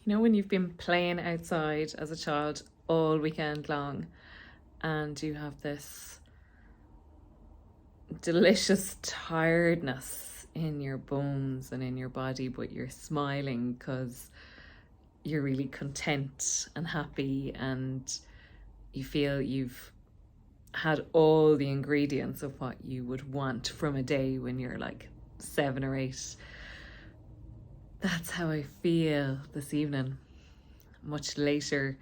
You know, when you've been playing outside as a child all weekend long and you have this delicious tiredness in your bones and in your body, but you're smiling because you're really content and happy and you feel you've had all the ingredients of what you would want from a day when you're like 7 or 8. That's how I feel this evening, much later,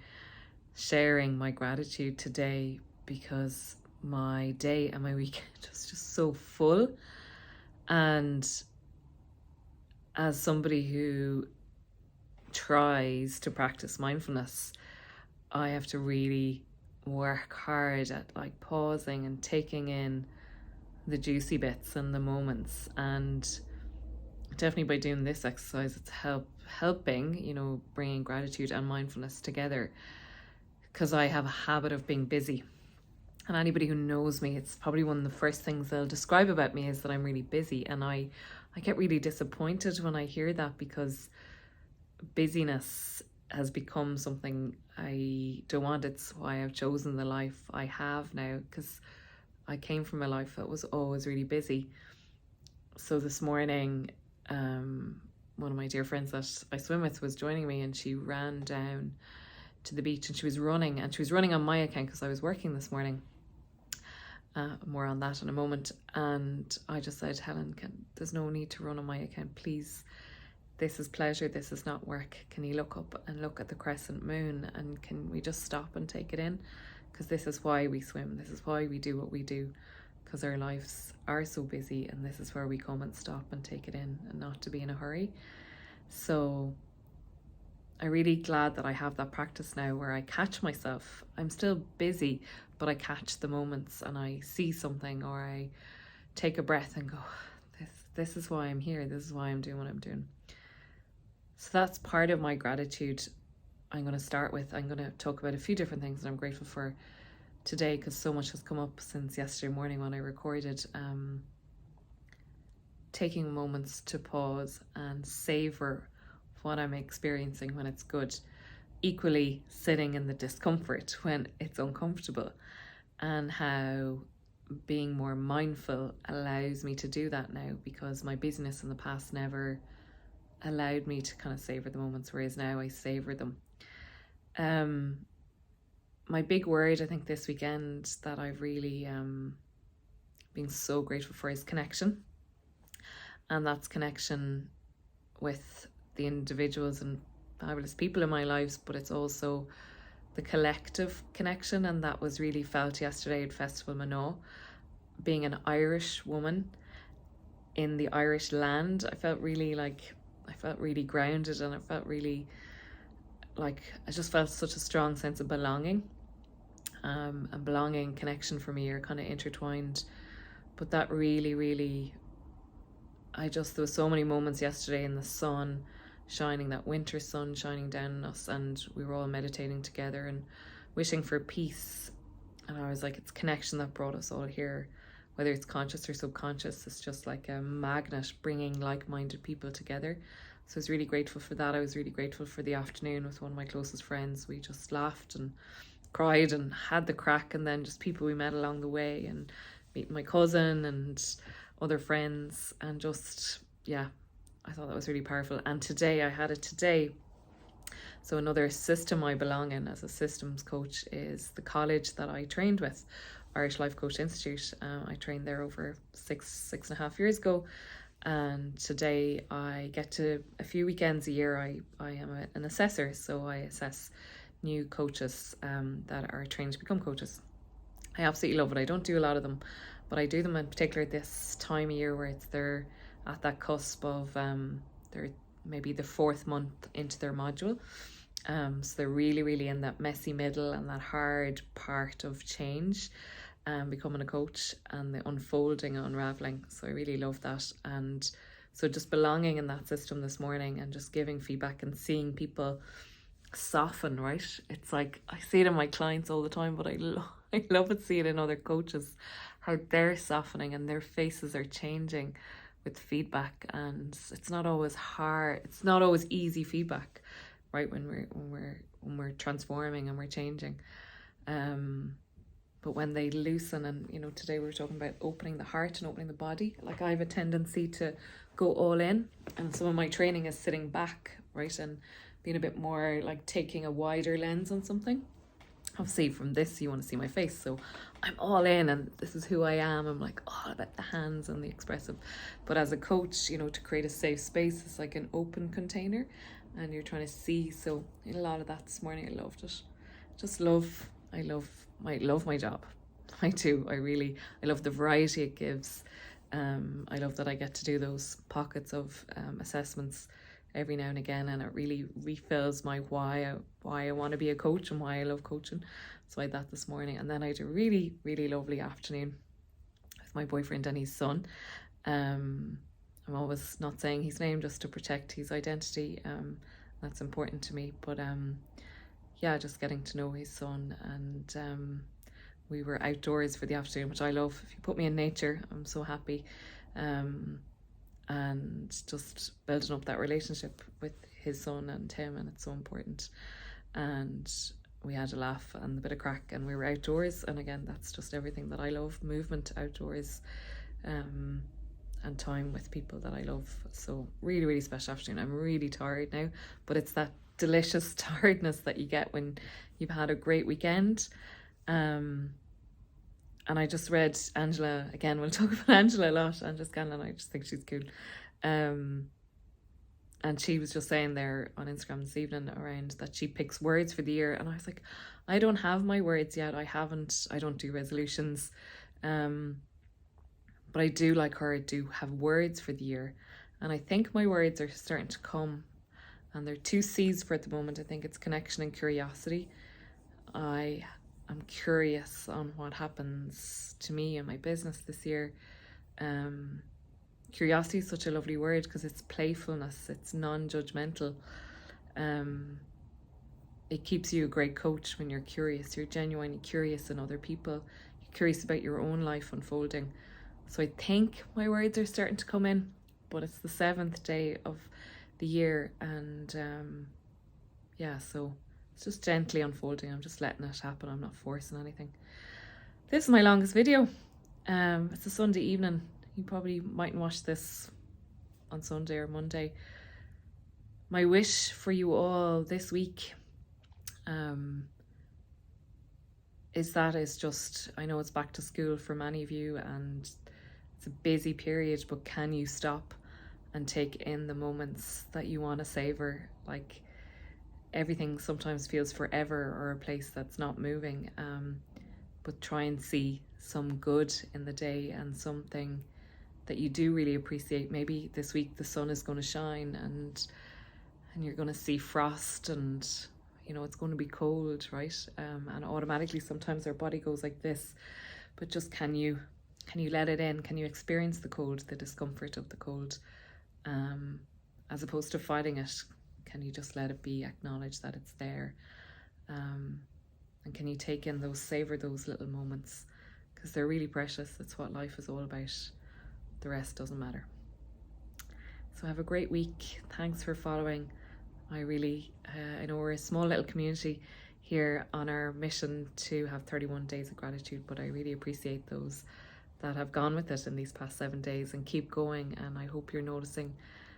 sharing my gratitude today because my day and my weekend was just so full. And as somebody who tries to practice mindfulness, I have to really work hard at like pausing and taking in the juicy bits and the moments. And definitely by doing this exercise, it's helping, bringing gratitude and mindfulness together, because I have a habit of being busy. And anybody who knows me, it's probably one of the first things they'll describe about me is that I'm really busy. And I get really disappointed when I hear that, because busyness has become something I don't want. It's why I've chosen the life I have now, because I came from a life that was always really busy. So this morning, one of my dear friends that I swim with was joining me, and she ran down to the beach and she was running on my account because I was working this morning. More on that in a moment. And I just said, Helen, there's no need to run on my account, please. This is pleasure, this is not work. Can you look up and look at the crescent moon, and can we just stop and take it in? Because this is why we swim, this is why we do what we do, because our lives are so busy, and this is where we come and stop and take it in, and not to be in a hurry. So I'm really glad that I have that practice now where I catch myself. I'm still busy, but I catch the moments and I see something, or I take a breath and go, this is why I'm here. This is why I'm doing what I'm doing. So that's part of my gratitude. I'm going to start with, I'm going to talk about a few different things that I'm grateful for today, because so much has come up since yesterday morning when I recorded. Taking moments to pause and savor what I'm experiencing when it's good, equally sitting in the discomfort when it's uncomfortable, and how being more mindful allows me to do that now, because my busyness in the past never allowed me to kind of savor the moments, whereas now I savor them. My big word, I think, this weekend that I've really been so grateful for is connection. And that's connection with the individuals and fabulous people in my lives, but it's also the collective connection. And that was really felt yesterday at Festival Manaw. Being an Irish woman in the Irish land, I felt really grounded, and I felt really like I just felt such a strong sense of belonging. And belonging, connection for me are kind of intertwined. But that really, there was so many moments yesterday in the sun shining, that winter sun shining down on us, and we were all meditating together and wishing for peace. And I was like, it's connection that brought us all here, whether it's conscious or subconscious. It's just like a magnet bringing like-minded people together. So I was really grateful for that. I was really grateful for the afternoon with one of my closest friends. We just laughed and cried and had the crack, and then just people we met along the way, and meeting my cousin and other friends, and just, yeah, I thought that was really powerful. And today, I had it today. So another system I belong in as a systems coach is the college that I trained with, Irish Life Coach Institute. I trained there over six and a half years ago. And today I get to, a few weekends a year, I am an assessor. So I assess new coaches that are trained to become coaches. I absolutely love it. I don't do a lot of them, but I do them in particular this time of year where they're at that cusp of they're maybe the 4th month into their module. So they're really in that messy middle and that hard part of change, becoming a coach, and the unfolding, unraveling. So I really love that. And so just belonging in that system this morning and just giving feedback and seeing people soften, right? It's like, I see it in my clients all the time, but I love it seeing it in other coaches, how they're softening and their faces are changing with feedback. And it's not always hard, it's not always easy feedback, right? When we're transforming and we're changing. But when they loosen, and today we were talking about opening the heart and opening the body. Like, I have a tendency to go all in, and some of my training is sitting back, right, and being a bit more like taking a wider lens on something. Obviously from this you want to see my face, so I'm all in and this is who I am. I'm like all about the hands and the expressive. But as a coach, to create a safe space, it's like an open container and you're trying to see. So a lot of that this morning, I loved it. I love my job. I do. I love the variety it gives. I love that I get to do those pockets of assessments every now and again, and it really refills my why I want to be a coach and why I love coaching. So I had that this morning, and then I had a really, really lovely afternoon with my boyfriend and his son. I'm always not saying his name just to protect his identity. That's important to me. But yeah, just getting to know his son, and we were outdoors for the afternoon, which I love. If you put me in nature, I'm so happy. And just building up that relationship with his son and him, and it's so important. And we had a laugh and a bit of crack, and we were outdoors, and again, that's just everything that I love: movement, outdoors, and time with people that I love. So really, really special afternoon. I'm really tired now, but it's that delicious tiredness that you get when you've had a great weekend. And I just read Angela, again, we'll talk about Angela a lot, Angela Scanlon, I just think she's cool. And she was just saying there on Instagram this evening around that she picks words for the year. And I was like, I don't have my words yet. I don't do resolutions. But I do, like her, I do have words for the year. And I think my words are starting to come. And there are 2 C's for at the moment. I think it's connection and curiosity. I'm curious on what happens to me and my business this year. Curiosity is such a lovely word because it's playfulness, it's non-judgmental. It keeps you a great coach when you're curious. You're genuinely curious in other people. You're curious about your own life unfolding. So I think my words are starting to come in, but it's the 7th day of the year, and yeah, so it's just gently unfolding. I'm just letting it happen. I'm not forcing anything. This is my longest video. It's a Sunday evening. You probably mightn't watch this on Sunday or Monday. My wish for you all this week is just, I know it's back to school for many of you and it's a busy period, but can you stop and take in the moments that you want to savor? Like, everything sometimes feels forever or a place that's not moving, but try and see some good in the day and something that you do really appreciate. Maybe this week the sun is going to shine and you're going to see frost, and it's going to be cold, right? And automatically sometimes our body goes like this, but just can you let it in? Can you experience the cold, the discomfort of the cold, as opposed to fighting it? Can you just let it be, acknowledge that it's there? And can you take in savor those little moments? Because they're really precious. It's what life is all about. The rest doesn't matter. So have a great week. Thanks for following. I know we're a small little community here on our mission to have 31 days of gratitude, but I really appreciate those that have gone with it in these past 7 days and keep going. And I hope you're noticing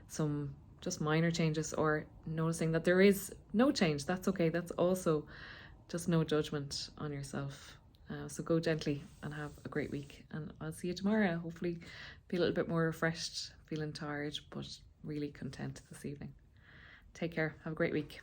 some just minor changes, or noticing that there is no change. That's okay. That's also just no judgment on yourself. So go gently and have a great week, and I'll see you tomorrow. Hopefully be a little bit more refreshed, feeling tired, but really content this evening. Take care. Have a great week.